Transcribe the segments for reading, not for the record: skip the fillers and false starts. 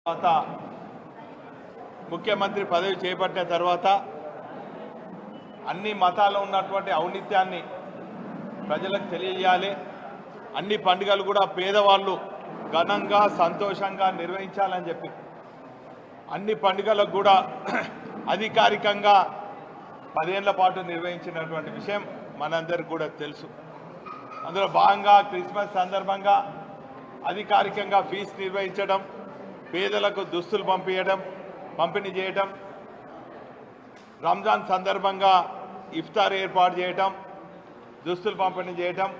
తర్వాత ముఖ్యమంత్రి పదవి చేపట్టిన తర్వాత అన్ని మతాల్లో ఉన్నటువంటి ఔన్నత్యాన్ని ప్రజలకు తెలియజేయాలి. అన్ని పండుగలు కూడా పేదవాళ్ళు ఘనంగా సంతోషంగా నిర్వహించాలని చెప్పి అన్ని పండుగలకు కూడా అధికారికంగా 10 ఏళ్ల పాటు నిర్వహించినటువంటి విషయం మనందరికీ కూడా తెలుసు. అందులో భాగంగా క్రిస్మస్ సందర్భంగా అధికారికంగా ఫీజు నిర్వహించడం, పేదలకు దుస్తులు పంపిణీ చేయడం, రంజాన్ సందర్భంగా ఇఫ్తార్ ఏర్పాటు చేయడం, దుస్తులు పంపిణీ చేయడం,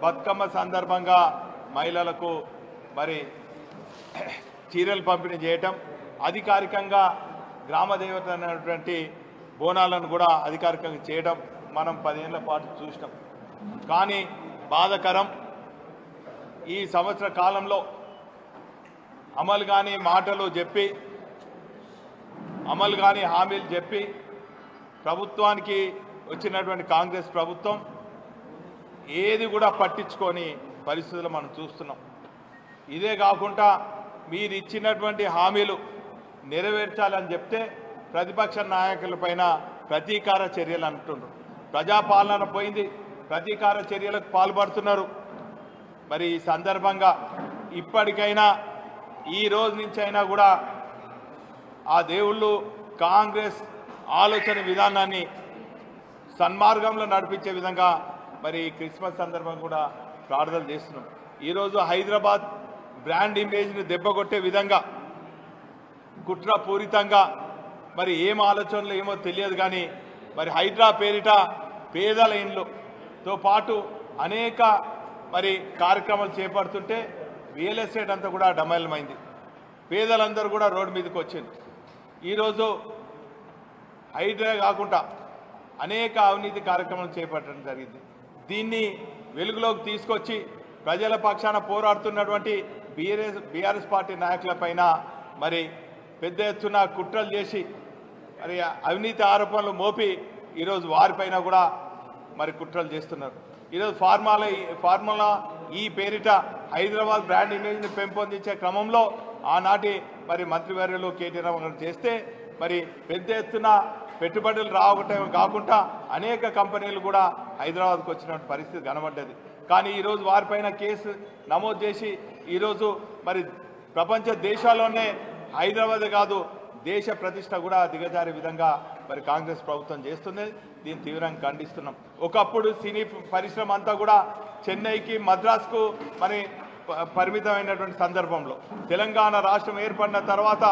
బతుకమ్మ సందర్భంగా మహిళలకు మరి చీరలు పంపిణీ చేయడం, అధికారికంగా గ్రామ దేవత అనేటువంటి బోనాలను కూడా అధికారికంగా చేయడం మనం 10 ఏళ్ల పాటు చూసినాం. కానీ బాధాకరం, ఈ సంవత్సర కాలంలో అమలు కాని మాటలు చెప్పి, అమలు కాని హామీలు చెప్పి ప్రభుత్వానికి వచ్చినటువంటి కాంగ్రెస్ ప్రభుత్వం ఏది కూడా పట్టించుకొని పరిస్థితులు మనం చూస్తున్నాం. ఇదే కాకుండా మీరు ఇచ్చినటువంటి హామీలు నెరవేర్చాలని చెప్తే ప్రతిపక్ష నాయకులపైన ప్రతీకార చర్యలు అంటున్నారు. ప్రజాపాలన పోయింది, ప్రతీకార చర్యలకు పాల్పడుతున్నారు. మరి ఈ సందర్భంగా ఇప్పటికైనా ఈ రోజు నుంచి అయినా కూడా ఆ దేవుళ్ళు కాంగ్రెస్ ఆలోచన విధానాన్ని సన్మార్గంలో నడిపించే విధంగా మరి క్రిస్మస్ సందర్భంగా కూడా ప్రార్థనలు చేస్తున్నాం. ఈరోజు హైదరాబాద్ బ్రాండ్ ఇమేజ్ని దెబ్బకొట్టే విధంగా కుట్రపూరితంగా మరి ఏం ఆలోచనలు ఏమో తెలియదు కానీ మరి హైడ్రా పేరిట పేదల ఇండ్లతో పాటు అనేక మరి కార్యక్రమాలు చేపడుతుంటే రియల్ ఎస్టేట్ అంతా కూడా డమలమైంది. పేదలందరూ కూడా రోడ్డు మీదకి వచ్చింది. ఈరోజు హైడ్రా కాకుండా అనేక అవినీతి కార్యక్రమాలు చేపట్టడం జరిగింది. దీన్ని వెలుగులోకి తీసుకొచ్చి ప్రజల పక్షాన పోరాడుతున్నటువంటి బీఆర్ఎస్ పార్టీ నాయకులపైన మరి పెద్ద ఎత్తున కుట్రలు చేసి మరి అవినీతి ఆరోపణలు మోపి ఈరోజు వారిపైన కూడా మరి కుట్రలు చేస్తున్నారు. ఈరోజు ఫార్ములా ఈ పేరిట హైదరాబాద్ బ్రాండ్ ఇమేజ్ని పెంపొందించే క్రమంలో ఆనాటి మరి మంత్రివర్యులు కేటీ రామారావు చేస్తే మరి పెద్ద ఎత్తున పెట్టుబడులు రావటం కాకుండా అనేక కంపెనీలు కూడా హైదరాబాద్కు వచ్చినటువంటి పరిస్థితి కనబడ్డది. కానీ ఈరోజు వారిపైన కేసు నమోదు చేసి ఈరోజు మరి ప్రపంచ దేశాల్లోనే హైదరాబాద్ కాదు దేశ ప్రతిష్ట కూడా దిగజారే విధంగా మరి కాంగ్రెస్ ప్రభుత్వం చేస్తుంది. దీన్ని తీవ్రంగా ఖండిస్తున్నాం. ఒకప్పుడు సినీ పరిశ్రమ అంతా కూడా చెన్నైకి మద్రాసుకు మరి పరిమితమైనటువంటి సందర్భంలో తెలంగాణ రాష్ట్రం ఏర్పడిన తర్వాత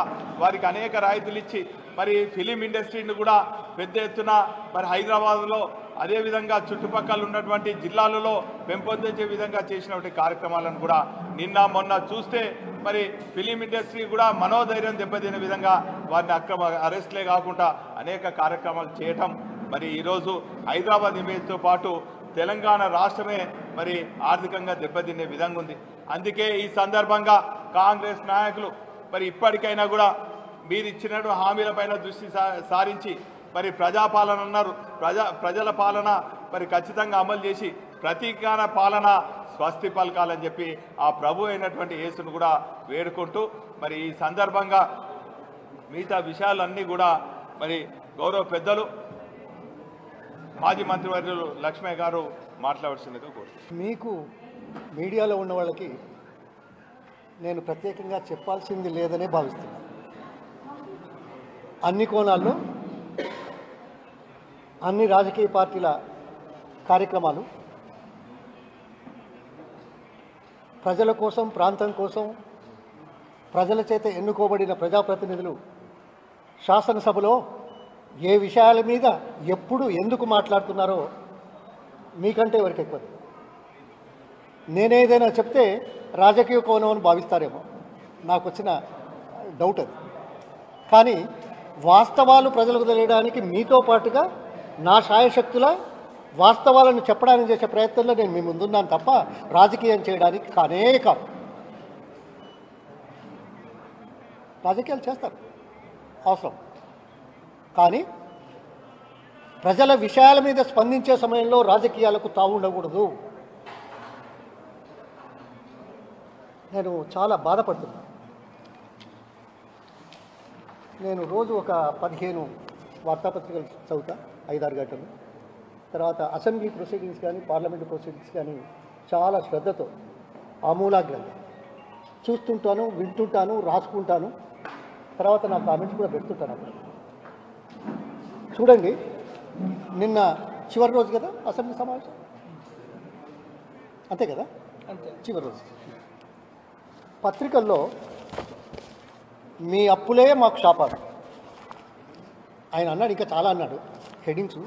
వారికి అనేక రాయితీలు ఇచ్చి మరి ఫిలిం ఇండస్ట్రీని కూడా పెద్ద ఎత్తున మరి హైదరాబాద్లో అదేవిధంగా చుట్టుపక్కల ఉన్నటువంటి జిల్లాలలో పెంపొందించే విధంగా చేసినటువంటి కార్యక్రమాలను కూడా నిన్న మొన్న చూస్తే మరి ఫిలిం ఇండస్ట్రీ కూడా మనోధైర్యం దెబ్బతినే విధంగా వారిని అక్రమ అరెస్ట్లే కాకుండా అనేక కార్యక్రమాలు చేయటం మరి ఈరోజు హైదరాబాద్ ఇమేజ్తో పాటు తెలంగాణ రాష్ట్రమే మరి ఆర్థికంగా దెబ్బతినే విధంగా ఉంది. అందుకే ఈ సందర్భంగా కాంగ్రెస్ నాయకులు మరి ఇప్పటికైనా కూడా మీరు ఇచ్చిన హామీలపైన దృష్టి సారించి మరి ప్రజాపాలన అన్నారు, ప్రజల పాలన మరి ఖచ్చితంగా అమలు చేసి ప్రతీకార పాలన స్వస్తి పలకాలని చెప్పి ఆ ప్రభు అయినటువంటి యేసును కూడా వేడుకుంటూ మరి ఈ సందర్భంగా మిగతా విషయాలన్నీ కూడా మరి గౌరవ పెద్దలు మాజీ మంత్రివర్యులు లక్ష్మయ్య గారు మాట్లాడాల్సిందిగా కోరుతున్నాను. మీకు మీడియాలో ఉన్న వాళ్ళకి నేను ప్రత్యేకంగా చెప్పాల్సింది లేదనే భావిస్తున్నాను. అన్ని కోణాల్లో అన్ని రాజకీయ పార్టీల కార్యక్రమాలు ప్రజల కోసం, ప్రాంతం కోసం ప్రజల చేత ఎన్నుకోబడిన ప్రజాప్రతినిధులు శాసనసభలో ఏ విషయాల మీద ఎప్పుడు ఎందుకు మాట్లాడుతున్నారో మీకంటే ఎవరికి ఎక్కువ. నేనేదైనా చెప్తే రాజకీయ కోణం అని భావిస్తారేమో, నాకు వచ్చిన డౌట్ అది. కానీ వాస్తవాలు ప్రజలకు తెలియడానికి మీతో పాటుగా నా శాయశక్తుల వాస్తవాలను చెప్పడానికి చేసే ప్రయత్నంలో నేను మీ ముందున్నాను తప్ప రాజకీయం చేయడానికి కానే కాదు. రాజకీయాలు చేస్తారు అవసరం, కానీ ప్రజల విషయాల మీద స్పందించే సమయంలో రాజకీయాలకు తావు ఉండకూడదు. నేను చాలా బాధపడుతున్నాను. నేను రోజు ఒక 15 వార్తాపత్రికలు చదువుతా 5-6 గంటలు. తర్వాత అసెంబ్లీ ప్రొసీడింగ్స్ కానీ పార్లమెంట్ ప్రొసీడింగ్స్ కానీ చాలా శ్రద్ధతో ఆమూలాగ్రంగా చూస్తుంటాను, వింటుంటాను, రాసుకుంటాను. తర్వాత నా కామెంట్స్ కూడా పెడుతుంటాను అప్పుడు. చూడండి, నిన్న చివరి రోజు కదా అసెంబ్లీ సమావేశం, అంతే కదా, అంతే చివరి రోజు. పత్రికల్లో మీ అప్పులే మాకు శాపాలు ఆయన అన్నాడు, ఇంకా చాలా అన్నాడు. హెడింగ్స్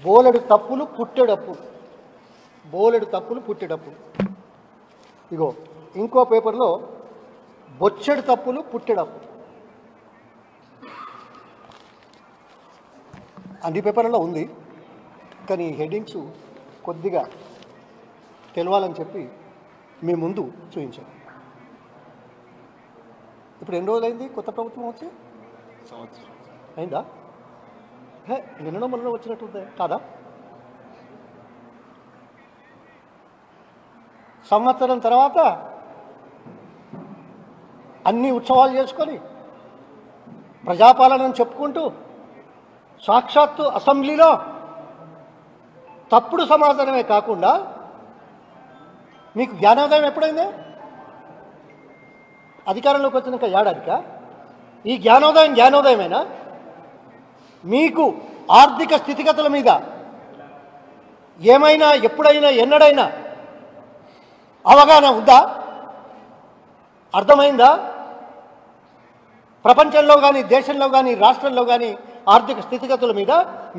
బోలెడు తప్పులు పుట్టెడప్పులు, బోలెడు తప్పులు పుట్టెడప్పులు. ఇగో ఇంకో పేపర్లో బొచ్చెడు తప్పులు పుట్టెడప్పులు. అన్ని పేపర్లలో ఉంది, కానీ హెడ్డింగ్స్ కొద్దిగా తెలవాలని చెప్పి మీ ముందు చూపించాను. ఇప్పుడు ఎన్ని రోజులైంది కొత్త ప్రభుత్వం వచ్చి? సంవత్సరం అయిందా? నిన్న మొన్న వచ్చినట్టుంది కాదా? సంవత్సరం తర్వాత అన్ని ఉత్సవాలు చేసుకొని ప్రజాపాలనను చెప్పుకుంటూ సాక్షాత్తు అసెంబ్లీలో తప్పుడు సమాధానమే కాకుండా మీకు జ్ఞానోదయం ఎప్పుడైందే? అధికారంలోకి వచ్చినాక ఏడాదిక ఈ జ్ఞానోదయమేనా? మీకు ఆర్థిక స్థితిగతుల మీద ఏమైనా ఎప్పుడైనా ఎన్నడైనా అవగాహన ఉందా? అర్థమైందా? ప్రపంచంలో కానీ దేశంలో కానీ రాష్ట్రంలో కానీ ఆర్థిక స్థితిగతుల మీద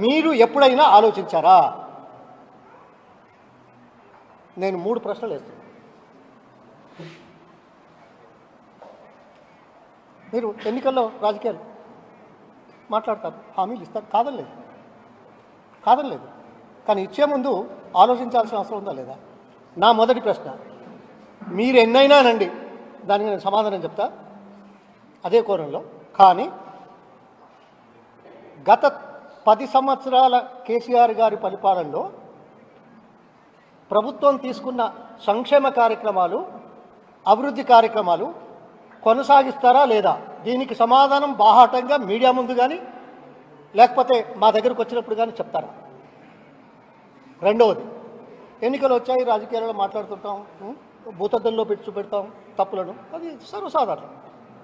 మీరు ఎప్పుడైనా ఆలోచించారా? నేను 3 ప్రశ్నలు వేస్తాను. మీరు ఎన్నికల్లో రాజకీయాలు మాట్లాడతారు, హామీలు ఇస్తారు, కాదనలేదు. కానీ ఇచ్చే ముందు ఆలోచించాల్సిన అవసరం ఉందా లేదా? నా మొదటి ప్రశ్న, మీరు ఎన్నైనానండి, దానికి నేను సమాధానం చెప్తా అదే కోణంలో. కానీ గత 10 సంవత్సరాల కేసీఆర్ గారి పరిపాలనలో ప్రభుత్వం తీసుకున్న సంక్షేమ కార్యక్రమాలు, అభివృద్ధి కార్యక్రమాలు కొనసాగిస్తారా లేదా? దీనికి సమాధానం బాహాటంగా మీడియా ముందు కానీ లేకపోతే మా దగ్గరకు వచ్చినప్పుడు కానీ చెప్తారా? రెండవది, ఎన్నికలు వచ్చాయి, రాజకీయాలలో మాట్లాడుతుంటాం, భూతద్దంలో పెట్టి చూపెడతాం తప్పులను, అది సర్వసాధారణం,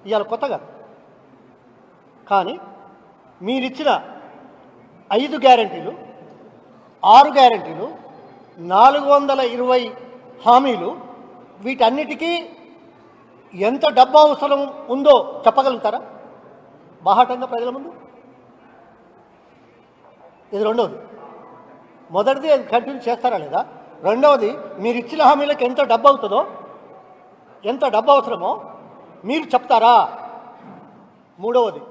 ఇవాళ కొత్తగా. కానీ మీరిచ్చిన 5 గ్యారంటీలు, 6 గ్యారంటీలు, 420 హామీలు, వీటన్నిటికీ ఎంత డబ్బు అవసరం ఉందో చెప్పగలుగుతారా బాహాటంగా ప్రజల ముందు? ఇది రెండవది. మొదటిది అది కంటిన్యూ చేస్తారా లేదా? రెండవది, మీరు ఇచ్చిన హామీలకు ఎంత డబ్బు అవుతుందో, ఎంత డబ్బు అవసరమో మీరు చెప్తారా? మూడవది,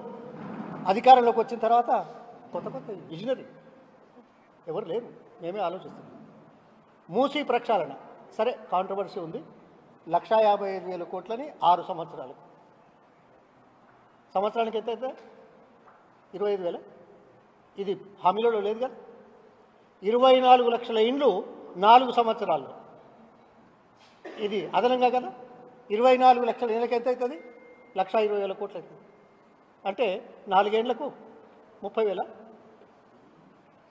అధికారంలోకి వచ్చిన తర్వాత కొత్త విజనరీ ఎవరు లేరు, మేమే ఆలోచిస్తున్నాం. మూసీ ప్రక్షాళన, సరే కాంట్రవర్సీ ఉంది, 1,55,000 కోట్లని 6 సంవత్సరాలు, సంవత్సరానికి ఎంత అయితే 25,000. ఇది హామీలో లేదు కదా. 24 లక్షల ఇండ్లు 4 సంవత్సరాల్లో, ఇది అదనంగా కదా. 24 లక్షల ఇళ్ళకి ఎంత అవుతుంది? 1,20,000 కోట్లు అవుతుంది. అంటే 4 ఏళ్లకు 30,000.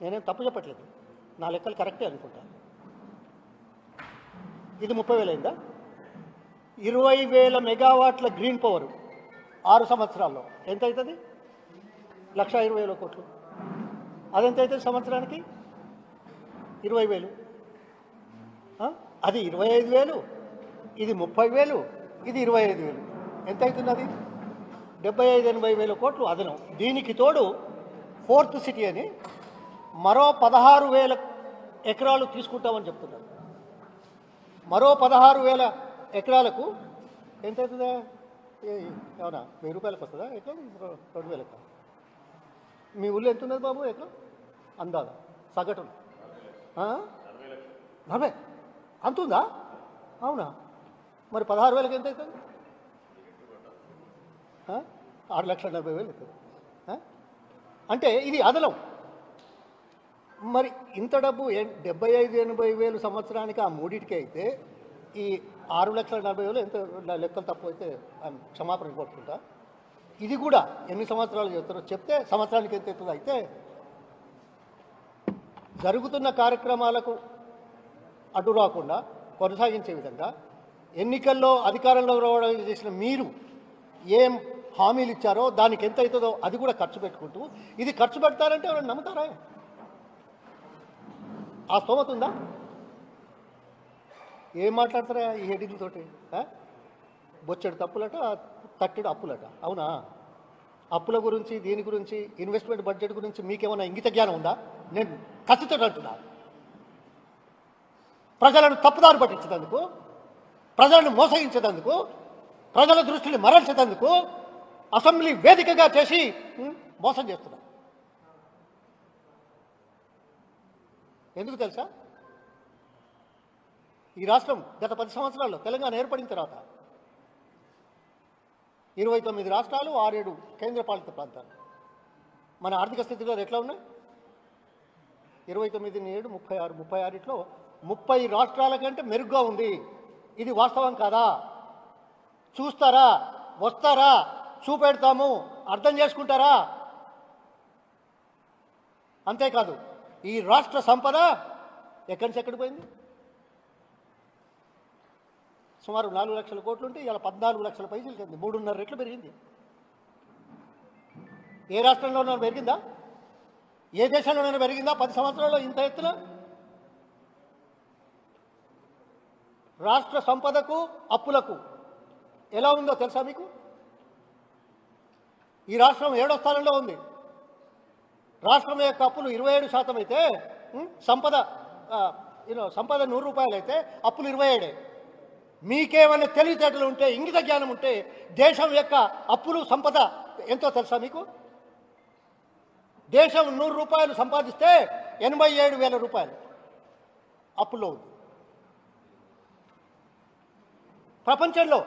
నేనేం తప్పు చెప్పట్లేదు, నా లెక్కలు కరెక్టే అనుకుంటాను. ఇది 30,000 అయిందా? 20,000 మెగావాట్ల గ్రీన్ పవర్ 6 సంవత్సరాల్లో ఎంత అవుతుంది? 1,20,000 కోట్లు. అదెంత అవుతుంది సంవత్సరానికి? 20,000. అది 25,000, ఇది 30,000, ఇది 25,000. ఎంత అవుతుంది? అది 75,000-80,000 కోట్లు అదనం. దీనికి తోడు 4th సిటీ అని మరో 16,000 ఎకరాలు తీసుకుంటామని చెప్తున్నారు. మరో 16,000 ఎకరాలకు ఎంత అవుతుందా? ఏమన్నా 1000 రూపాయలకు వస్తుందా ఎకరం? 2,000 ఎకరం. మీ ఊళ్ళో ఎంత ఉన్నది బాబు ఎకరం అందాజ సగటున? 40 అంతుందా? అవునా? మరి 16,000కి ఎంత అవుతుంది? 6,40,000 అవుతుంది. అంటే ఇది అదనం. మరి ఇంత డబ్బు 75,000-80,000 సంవత్సరానికి ఆ మూడింటికి అయితే ఈ 6,40,000 ఎంత లెక్కలు తప్పు అయితే క్షమాపణ కోరుకుంటా. ఇది కూడా ఎన్ని సంవత్సరాలు చెప్తారో చెప్తే సంవత్సరానికి ఎంత అవుతుందో అయితే జరుగుతున్న కార్యక్రమాలకు అడ్డు రాకుండా కొనసాగించే విధంగా ఎన్నికల్లో అధికారంలో రావడానికి చేసిన మీరు ఏం హామీలు ఇచ్చారో దానికి ఎంత అవుతుందో అది కూడా ఖర్చు పెట్టుకుంటూ ఇది ఖర్చు పెడతారంటే ఎవరైనా నమ్ముతారా? ఆ స్తోమత ఉందా? ఏం మాట్లాడతారా ఈ హెడ్డింగ్తోటి? బొచ్చెడు తప్పులట, తట్టెడు అప్పులట. అవునా? అప్పుల గురించి, దీని గురించి, ఇన్వెస్ట్మెంట్ బడ్జెట్ గురించి మీకేమైనా ఇంగిత జ్ఞానం ఉందా? నేను ఖచ్చితంగా అంటున్నా. ప్రజలను తప్పుదారి పట్టించేందుకు, ప్రజలను మోసగించేందుకు, ప్రజల దృష్టిని మరల్చేందుకు అసెంబ్లీ వేదికగా చేసి మోసం చేస్తున్నారు. ఎందుకు తెలుసా? ఈ రాష్ట్రం గత 10 సంవత్సరాల్లో తెలంగాణ ఏర్పడిన తర్వాత 29 రాష్ట్రాలు, 6-7 కేంద్రపాలిత ప్రాంతాలు. మన ఆర్థిక స్థితిలో ఎట్లా ఉన్నాయి? 29 7 36, 36లో 30 రాష్ట్రాల కంటే మెరుగ్గా ఉంది. ఇది వాస్తవం కాదా? చూస్తారా? వస్తారా? చూపెడతాము, అర్థం చేసుకుంటారా? అంతేకాదు, ఈ రాష్ట్ర సంపద ఎక్కడి నుంచి ఎక్కడికి పోయింది? సుమారు 4 లక్షల కోట్లు ఉంటే ఇలా 14 లక్షల పైసలు కింది 3.5 రెట్లు పెరిగింది. ఏ రాష్ట్రంలోనైనా పెరిగిందా? ఏ దేశంలోనైనా పెరిగిందా 10 సంవత్సరాల్లో ఇంత ఎత్తున? రాష్ట్ర సంపదకు, అప్పులకు ఎలా ఉందో తెలుసా మీకు? ఈ రాష్ట్రం 7వ స్థానంలో ఉంది. రాష్ట్రం యొక్క అప్పులు 27% అయితే సంపద సంపద 100 రూపాయలు అయితే అప్పులు 27. మీకేమైనా తెలివితేటలు ఉంటే, ఇంగిత జ్ఞానం ఉంటే దేశం యొక్క అప్పులు, సంపద ఎంతో తెలుసా మీకు? దేశం 100 రూపాయలు సంపాదిస్తే 87,000 రూపాయలు అప్పుల్లో ఉంది. ప్రపంచంలో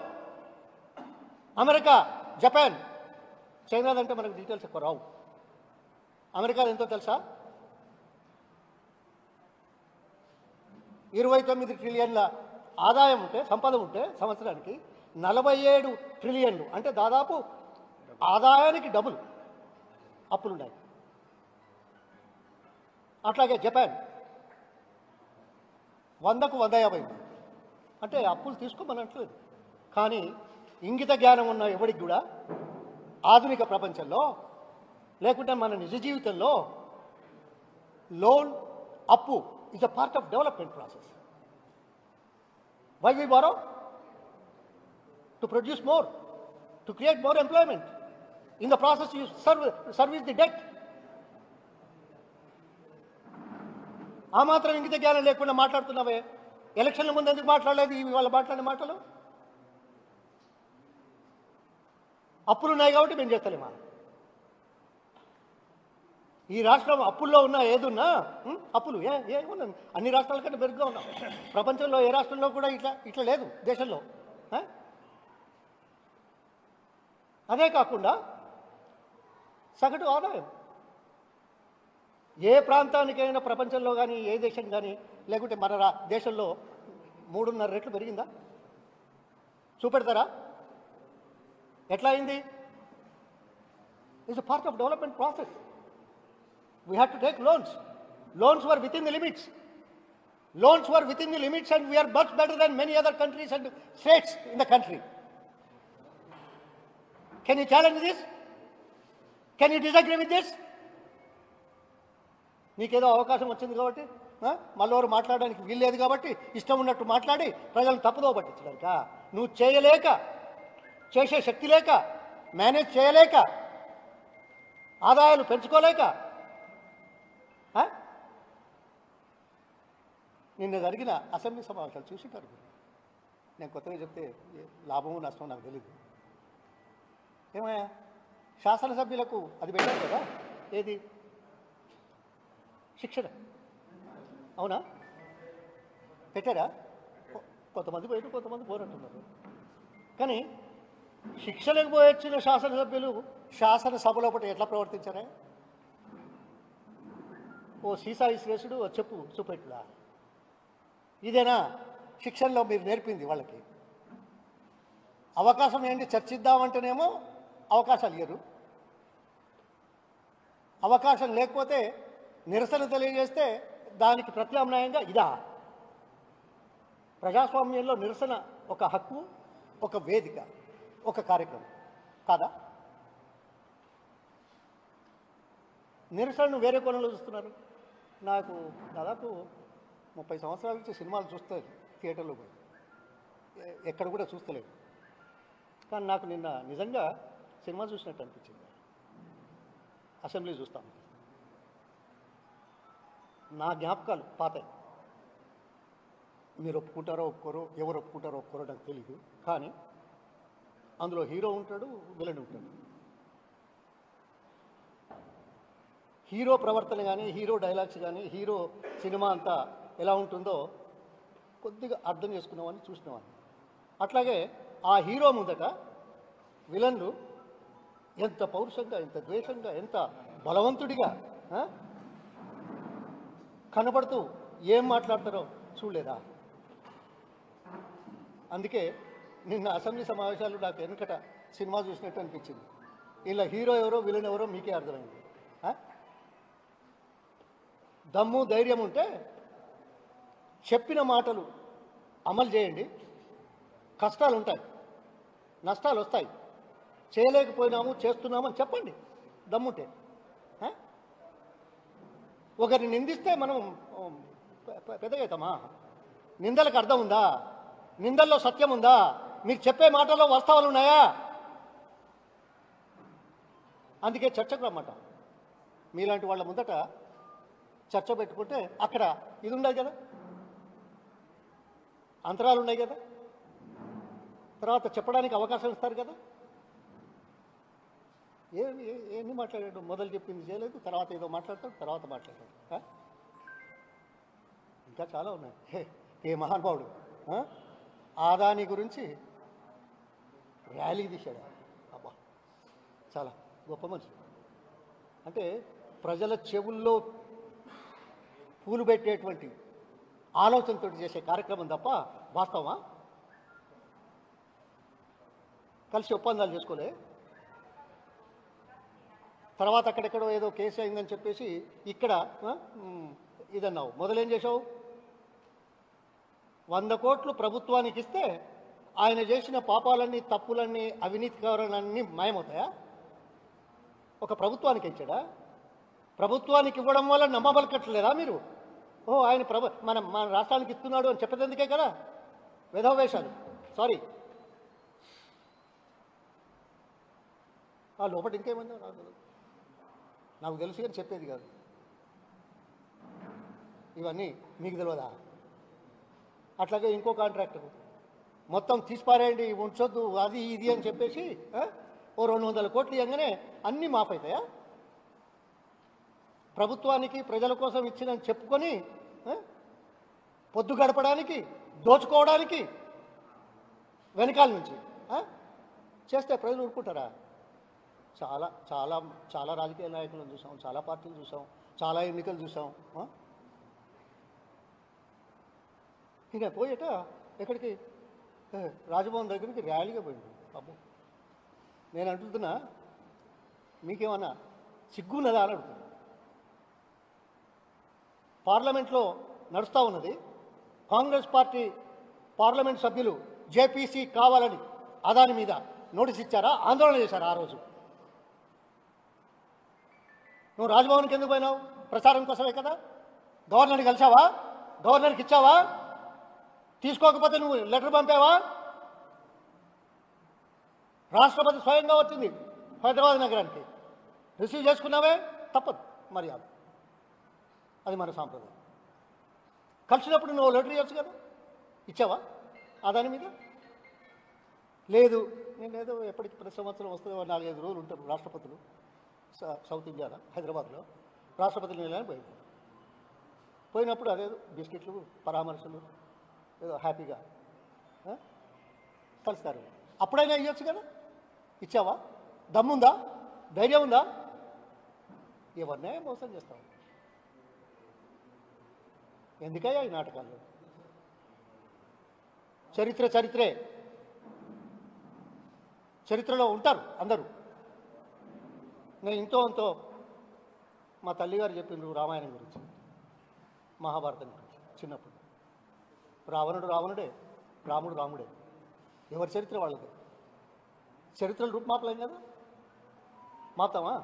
అమెరికా, జపాన్, చైనా అంటే మనకు డీటెయిల్స్ ఎక్కువ రావు. అమెరికాలో ఎంతో తెలుసా? 29 ట్రిలియన్ల ఆదాయం ఉంటే, సంపద ఉంటే సంవత్సరానికి 47 ట్రిలియన్లు అంటే దాదాపు ఆదాయానికి డబుల్ అప్పులున్నాయి. అట్లాగే జపాన్ 100కు 150 అంటే అప్పులు తీసుకోమనట్లేదు. కానీ ఇంగిత జ్ఞానం ఉన్న ఎవరికి కూడా ఆధునిక ప్రపంచంలో లేకుంటే మన నిజ జీవితంలో లోన్, అప్పు is a part of development process. Why we borrow? To produce more, to create more employment. In the process, you service the debt. ఆ మాత్రం ఇంగిత జ్ఞానం లేకుండా మాట్లాడుతున్నావే. ఎలక్షన్ల ముందు ఎందుకు మాట్లాడలేదు ఇవాళ మాట్లాడిన మాటలు? అప్పులు ఉన్నాయి కాబట్టి మేము చేస్తలేమా? ఈ రాష్ట్రం అప్పుల్లో ఉన్నా ఏదున్నా అప్పులు ఏమున్నా అన్ని రాష్ట్రాల కంటే మెరుగ్గా ఉన్నాం. ప్రపంచంలో ఏ రాష్ట్రంలో కూడా ఇట్లా లేదు దేశంలో. అదే కాకుండా సగటు ఆదాయం ఏ ప్రాంతానికైనా ప్రపంచంలో కానీ, ఏ దేశం కానీ, లేకుంటే మన దేశంలో 3.5 రెట్లు పెరిగిందా? చూపెడతారా? ఎట్లా అయింది? It's a part of development process. We had to take loans. Loans were within the limits. Loans were within the limits, and we are much better than many other countries and states in the country. Can you challenge this? Can you disagree with this? నీకేదో అవకాశం వచ్చింది కాబట్టి, మళ్ళీ మాట్లాడడానికి వీల్లేదు కాబట్టి ఇష్టం ఉన్నట్టు మాట్లాడి ప్రజలను తప్పుదో పట్టించడానిక? నువ్వు చేయలేక, చేసే శక్తి లేక, మేనేజ్ చేయలేక, ఆదాయాలు పెంచుకోలేక నిన్న జరిగిన అసెంబ్లీ సమావేశాలు చూసింటారు. నేను కొత్తగా చెప్తే లాభము నష్టం నాకు తెలియదు. ఏమయ్యా, శాసనసభ్యులకు అది పెట్టారు కదా, ఏది శిక్షణ? అవునా? పెట్టారా? కొంతమంది పోయారు, కొంతమంది పోరంటున్నారు. కానీ శిక్షణకు పోయొచ్చిన శాసనసభ్యులు శాసనసభ లోపల ఎట్లా ప్రవర్తించారా? ఓ సీసా విశ్లేషుడు చెప్పు చూపెట్టులా? ఇదేనా శిక్షణలో మీరు నేర్పింది వాళ్ళకి? అవకాశం ఏంటి? చర్చిద్దామంటేనేమో అవకాశాలు ఇయ్యరు. అవకాశం లేకపోతే నిరసన తెలియజేస్తే దానికి ప్రత్యామ్నాయంగా ఇదా? ప్రజాస్వామ్యంలో నిరసన ఒక హక్కు, ఒక వేదిక, ఒక కార్యక్రమం కాదా? నిరసనను వేరే కోణంలో చూస్తున్నారు. నాకు దాదాపు 30 సంవత్సరాల నుంచి సినిమాలు చూస్తారు థియేటర్లో పోయి, ఎక్కడ కూడా చూస్తలేదు. కానీ నాకు నిన్న నిజంగా సినిమా చూసినట్టు అనిపించింది. అసెంబ్లీ చూస్తాను, నా జ్ఞాపకాలు పాతాయి. మీరు ఒప్పుకుంటారో ఒప్పుకోరో, ఎవరు ఒప్పుకుంటారో ఒప్పుకోరో నాకు తెలియదు. కానీ అందులో హీరో ఉంటాడు, విలన్ ఉంటాడు. హీరో ప్రవర్తన కానీ, హీరో డైలాగ్స్ కానీ, హీరో సినిమా అంతా ఎలా ఉంటుందో కొద్దిగా అర్థం చేసుకున్నామని చూసినామని. అట్లాగే ఆ హీరో ముందట విలన్లు ఎంత పౌరుషంగా, ఎంత ద్వేషంగా, ఎంత బలవంతుడిగా కనబడుతూ ఏం మాట్లాడతారో చూడలేదా? అందుకే నిన్న అసెంబ్లీ సమావేశాలు నాకు వెనుకట సినిమా చూసినట్టు అనిపించింది. ఇలా హీరో ఎవరో విలన్ ఎవరో మీకే అర్థమైంది. దమ్ము ధైర్యం ఉంటే చెప్పిన మాటలు అమలు చేయండి. కష్టాలు ఉంటాయి, నష్టాలు వస్తాయి, చేయలేకపోయినాము చేస్తున్నామని చెప్పండి దమ్ముంటే. ఒకరిని నిందిస్తే మనం పెద్దగా అవుతామా? నిందలకు అర్థం ఉందా? నిందల్లో సత్యం ఉందా? మీకు చెప్పే మాటల్లో వాస్తవాలు ఉన్నాయా? అందుకే చర్చకు రమ్మంట. మీలాంటి వాళ్ళ ముందట చర్చ పెట్టుకుంటే అక్కడ ఇది ఉండదు కదా, అంతరాలు ఉన్నాయి కదా, తర్వాత చెప్పడానికి అవకాశం ఇస్తారు కదా. ఏమి మాట్లాడాడు? మొదలు చెప్పింది చేయలేదు, తర్వాత ఏదో మాట్లాడతాడు, తర్వాత మాట్లాడాడు. ఇంకా చాలా ఉన్నాయి. ఏ మహానుభావుడు ఆదాని గురించి ర్యాలీ తీశాడు. అబ్బా, చాలా గొప్ప మనిషి. అంటే ప్రజల చెవుల్లో పూలు పెట్టేటువంటి ఆలోచనతో చేసే కార్యక్రమం తప్ప వాస్తవమా? కలిసి ఒప్పందాలు చేసుకోలే, తర్వాత అక్కడెక్కడో ఏదో కేసు అయిందని చెప్పేసి ఇక్కడ ఇదన్నావు. మొదలేం చేసావు? 100 కోట్లు ప్రభుత్వానికి ఇస్తే ఆయన చేసిన పాపాలన్నీ, తప్పులన్నీ, అవినీతికరణలన్నీ మాయమవుతాయా? ఒక ప్రభుత్వానికి ఇచ్చాడా? ప్రభుత్వానికి ఇవ్వడం వల్ల నమ్మబలకట్లేదా మీరు? ఆయన మన రాష్ట్రానికి ఇస్తున్నాడు అని చెప్పేందుకే కదా వేధోవేషాలు. సారీ, లోపల ఇంకేమన్నా నాకు తెలుసు కానీ చెప్పేది కాదు. ఇవన్నీ మీకు తెలియదా? అట్లాగే ఇంకో కాంట్రాక్టర్ మొత్తం తీసిపారేయండి, ఉంచొద్దు, అది ఇది అని చెప్పేసి ఓ 200 కోట్లు ఇవ్వగానే అన్నీ మాఫ్ అవుతాయా? ప్రభుత్వానికి ప్రజల కోసం ఇచ్చిందని చెప్పుకొని పొద్దు గడపడానికి, దోచుకోవడానికి వెనకాల నుంచి చేస్తే ప్రజలు ఊరుకుంటారా? చాలా చాలా చాలా రాజకీయ నాయకులను చూసాం, చాలా పార్టీలు చూసాం, చాలా ఎన్నికలు చూసాం. ఇంకా పోయేట ఎక్కడికి? రాజభవన్ దగ్గరికి ర్యాలీగా పోయింది. అబ్బో, నేను అంటున్నా మీకేమన్నా సిగ్గున్నదా అని అడుగుతున్నా. పార్లమెంట్లో నడుస్తూ ఉన్నది, కాంగ్రెస్ పార్టీ పార్లమెంట్ సభ్యులు జేపీసీ కావాలని అదాని మీద నోటీస్ ఇచ్చారా? ఆందోళన చేశారా? ఆ రోజు నువ్వు రాజ్భవన్కి ఎందుకు పోయినావు? ప్రచారం కోసమే కదా. గవర్నర్ని కలిసావా? గవర్నర్కి ఇచ్చావా? తీసుకోకపోతే నువ్వు లెటర్ పంపావా? రాష్ట్రపతి స్వయంగా వచ్చింది హైదరాబాద్ నగరానికి, రిసీవ్ చేసుకున్నావే, తప్పదు మర్యాద, అది మన సాంప్రదాయం. కలిసినప్పుడు నువ్వు లెటర్ ఇవ్వచ్చు కదా, ఇచ్చావా దాని మీద? లేదు. నేను ఏదో ఎప్పటికి ప్రతి సంవత్సరం వస్తుందో 4-5 రోజులు ఉంటారు రాష్ట్రపతులు సౌత్ ఇండియాలో, హైదరాబాద్లో రాష్ట్రపతులు నిలయాన్ని పోయినప్పుడు అదేదో బిస్కెట్లు, పరామర్శలు, ఏదో హ్యాపీగా కలుస్తారు. అప్పుడైనా ఇవ్వచ్చు కదా, ఇచ్చావా? దమ్ముందా? ధైర్యం ఉందా? ఎవరినే మోసం చేస్తావు? ఎందుకయ్యా ఈ నాటకాలు? చరిత్రే, చరిత్రలో ఉంటారు అందరూ. నేను ఇంతో అంతో మా తల్లిగారు చెప్పిండ్రు రామాయణం గురించి, మహాభారతం గురించి చిన్నప్పుడు. రావణుడు రావణుడే, రాముడు రాముడే. ఎవరి చరిత్ర వాళ్ళదే. చరిత్రలు రూపుమాపలేం కదా, మాతామా?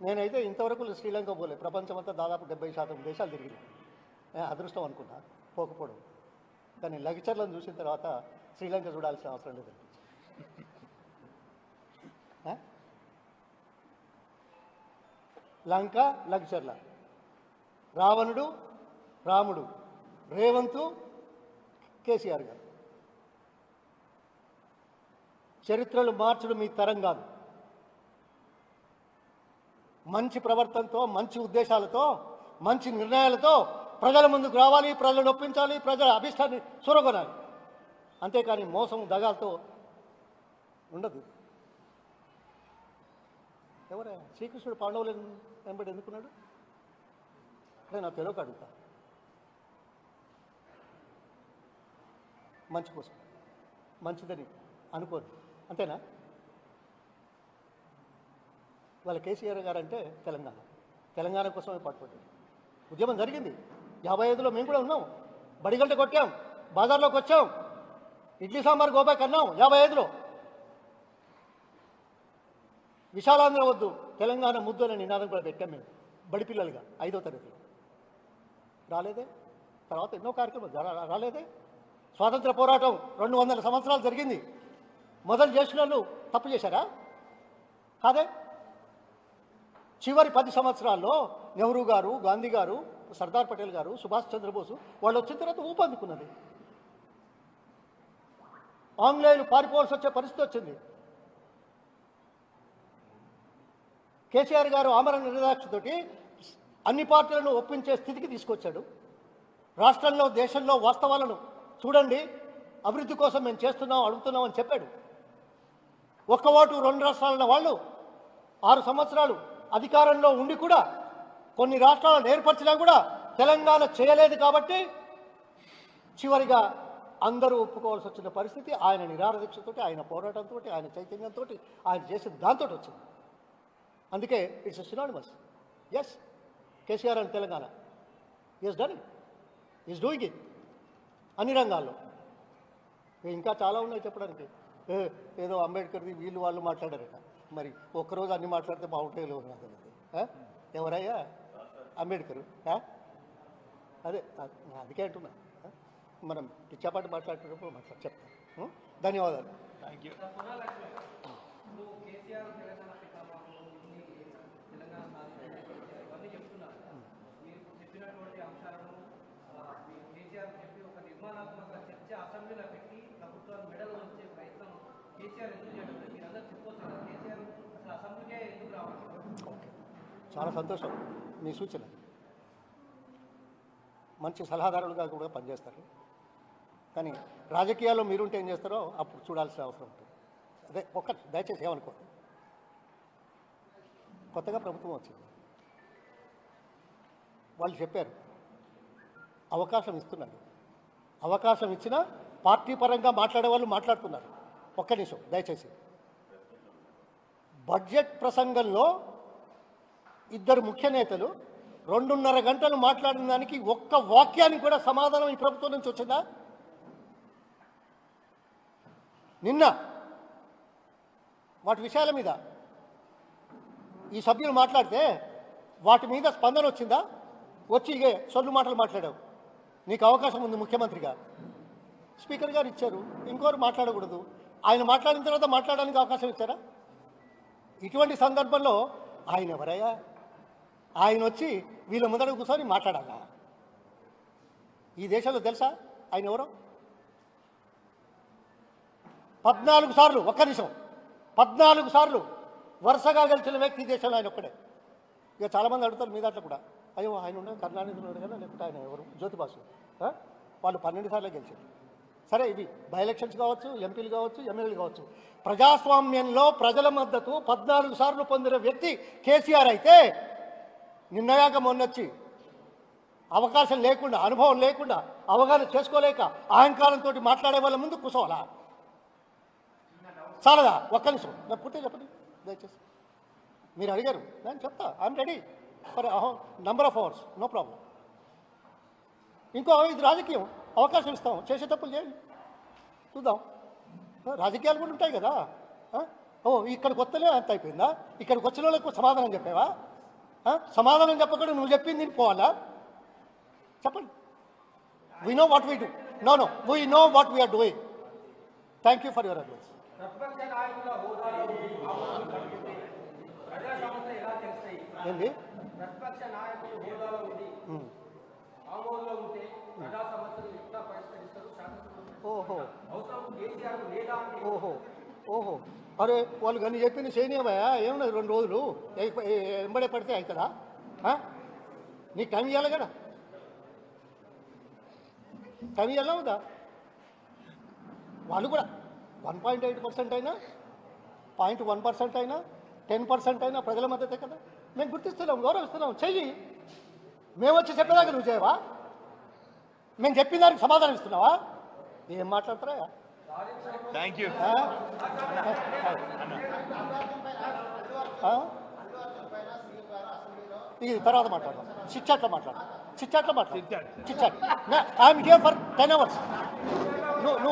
నేనైతే ఇంతవరకు శ్రీలంక పోలే, ప్రపంచమంతా దాదాపు 70% దేశాలు తిరిగింది. అదృష్టం అనుకున్నా పోకపోవడం. కానీ లగచర్లను చూసిన తర్వాత శ్రీలంక చూడాల్సిన అవసరం లేదు. లంక లగచర్ల, రావణుడు రాముడు, రేవంతు కేసీఆర్ గారు. చరిత్రలు మార్చడం మీ తరం కాదు. మంచి ప్రవర్తనతో, మంచి ఉద్దేశాలతో, మంచి నిర్ణయాలతో ప్రజల ముందుకు రావాలి, ప్రజలను ఒప్పించాలి, ప్రజల అభిష్టాన్ని చూరగొనాలి. అంతేకాని మోసం దగాలతో ఉండదు. ఎవరే శ్రీకృష్ణుడు పాండవులను వెంబడి ఎందుకున్నాడు? అదే నా తెలియక అడుగుతా. మంచి కోసం, మంచిదని అనుకోరు, అంతేనా? వాళ్ళ కేసీఆర్ గారు అంటే తెలంగాణ కోసమే పాటుపడ్డాడు. ఉద్యమం జరిగింది 55లో, మేము కూడా ఉన్నాం. బడిగంట కొట్టాం, బాజార్లోకి వచ్చాం, ఇడ్లీ సాంబార్ గోబాయ్ అన్నాం 55లో. విశాలాంధ్ర వద్దు, తెలంగాణ ముద్దు అనే నినాదం కూడా పెట్టాం మేము బడి పిల్లలుగా 5వ తరగతిలో. రాలేదే. తర్వాత ఎన్నో కార్యక్రమాలు రాలేదే. స్వాతంత్ర పోరాటం 200 సంవత్సరాలు జరిగింది. మొదలు చేసిన వాళ్ళు తప్పు చేశారా? కాదే. చివరి 10 సంవత్సరాల్లో నెహ్రూ గారు, గాంధీ గారు, సర్దార్ పటేల్ గారు, సుభాష్ చంద్రబోసు వాళ్ళు వచ్చిన తర్వాత ఊపందుకున్నది. ఆంగ్లేయులు పారిపోవాల్సి వచ్చే పరిస్థితి వచ్చింది. కేసీఆర్ గారు ఆమరణ నిరాక్షతోటి అన్ని పార్టీలను ఒప్పించే స్థితికి తీసుకొచ్చాడు. రాష్ట్రంలో, దేశంలో వాస్తవాలను చూడండి, అభివృద్ధి కోసం మేము చేస్తున్నాం, అడుగుతున్నాం అని చెప్పాడు. ఒక్క ఓటు 2 రాష్ట్రాలన్న వాళ్ళు 6 సంవత్సరాలు అధికారంలో ఉండి కూడా కొన్ని రాష్ట్రాలను ఏర్పరిచినా కూడా తెలంగాణ చేయలేదు. కాబట్టి చివరిగా అందరూ ఒప్పుకోవాల్సి వచ్చిన పరిస్థితి ఆయన నిరారదీక్షతో, ఆయన పోరాటంతో, ఆయన చైతన్యంతో, ఆయన చేసిన దాంతో వచ్చింది. అందుకే it's synonymous. Yes, KCR and Telangana is done it, is doing it అన్ని రంగాల్లో. ఇంకా చాలా ఉన్నాయి చెప్పడానికి. ఏదో అంబేద్కర్ది వీళ్ళు వాళ్ళు మాట్లాడారట. మరి ఒక్కరోజు అన్ని మాట్లాడితే బాగుంటాయి లేవు నాకు తెలియదు. ఎవరయ్యా అంబేద్కరు? అదే అందుకే అంటున్నా, మనం పిచ్చాపాటి మాట్లాడుతున్నప్పుడు చెప్తాం. ధన్యవాదాలు. Thank you. చాలా సంతోషం. మీ సూచన. మంచి సలహాదారులుగా కూడా పనిచేస్తారు. కానీ రాజకీయాల్లో మీరుంటే ఏం చేస్తారో అప్పుడు చూడాల్సిన అవసరం ఉంటుంది. అదే దయచేసి ఏమనుకో. కొత్తగా ప్రభుత్వం వచ్చింది, వాళ్ళు చెప్పారు అవకాశం ఇస్తున్నారు. అవకాశం ఇచ్చినా పార్టీ పరంగా మాట్లాడే వాళ్ళు మాట్లాడుతున్నారు. ఒక్క నిమిషం దయచేసి. బడ్జెట్ ప్రసంగంలో 2 ముఖ్య నేతలు 2.5 గంటలు మాట్లాడిన దానికి ఒక్క వాక్యానికి కూడా సమాధానం ఈ ప్రభుత్వం నుంచి వచ్చిందా? నిన్న వాటి విషయాల మీద ఈ సభ్యులు మాట్లాడితే వాటి మీద స్పందన వచ్చిందా? వచ్చి ఇగే సొల్లు మాటలు మాట్లాడావు, నీకు అవకాశం ఉంది ముఖ్యమంత్రిగా. స్పీకర్ గారు ఇచ్చారు, ఇంకోరు మాట్లాడకూడదు. ఆయన మాట్లాడిన తర్వాత మాట్లాడడానికి అవకాశం ఇచ్చారా? ఇటువంటి సందర్భంలో ఆయన ఎవరయ్యా? ఆయన వచ్చి వీళ్ళ ముందర కూర్చొని మాట్లాడాలా? ఈ దేశంలో తెలుసా ఆయన ఎవరో? 14 సార్లు, ఒక్క నిమిషం, 14 సార్లు వరుసగా గెలిచిన వ్యక్తి దేశంలో ఆయన ఒక్కడే. ఇక చాలామంది అడుగుతారు మీ దాంట్లో కూడా, అయ్యో ఆయన ఉన్న కరుణానిధి ఉన్నాడు కదా, లేకపోతే ఆయన ఎవరు జ్యోతిబాసు, వాళ్ళు 12 సార్లు గెలిచారు. సరే, ఇవి బై ఎలక్షన్స్ కావచ్చు, ఎంపీలు కావచ్చు, ఎమ్మెల్యేలు కావచ్చు. ప్రజాస్వామ్యంలో ప్రజల మద్దతు 14 సార్లు పొందిన వ్యక్తి కేసీఆర్ అయితే, నిన్నగాక మొన్నొచ్చి అవకాశం లేకుండా, అనుభవం లేకుండా, అవగాహన చేసుకోలేక అహంకారంతో మాట్లాడే వాళ్ళ ముందు కూర్చోవాలా? చాలదా? ఒక్క నిమిషం, నేను పూర్తిగా చెప్పండి దయచేసి. మీరు అడిగారు, నేను చెప్తా, I'm ready for number of hours, no problem. ఇంకో ఇది రాజకీయం, అవకాశం ఇస్తాం, చేసే తప్పులు చేయండి, చూద్దాం. రాజకీయాలు కూడా ఉంటాయి కదా. ఇక్కడికి వస్తలే అంత అయిపోయిందా? ఇక్కడికి వచ్చిన వాళ్ళకు సమాధానం చెప్పావా? సమాధానం చెప్పకుండా నువ్వు చెప్పింది పోవాలా? చెప్పండి. We know what we do. No we know what we are doing. Thank you for your advice. ఏంది? ఓహో ఓహో ఓహో అరే వాళ్ళు కానీ చెప్పింది చేయనీయమయ్యా, ఏమన్నది 2 రోజులు వెంబడే పడితే అవుతుందా? నీకు టైం ఇవ్వాలి కదా, టైం ఇవ్వాలా ఉందా? వాళ్ళు కూడా 1.8% అయినా 0.1% అయినా 10% అయినా ప్రజల మద్దతే కదా. మేము గుర్తిస్తున్నాం, గౌరవిస్తున్నాం, చెయ్యి. మేము వచ్చి చెప్పేదాకా నువ్వు చేయవా? మేము చెప్పిన దానికి సమాధానం ఇస్తున్నావా? ఏం మాట్లాడతారా? Thank you. ఇది తర్వాత మాట్లాడదాం. చిట్చాట్లో మాట్లాడదాం. Chitchat I'm here for 10 hours.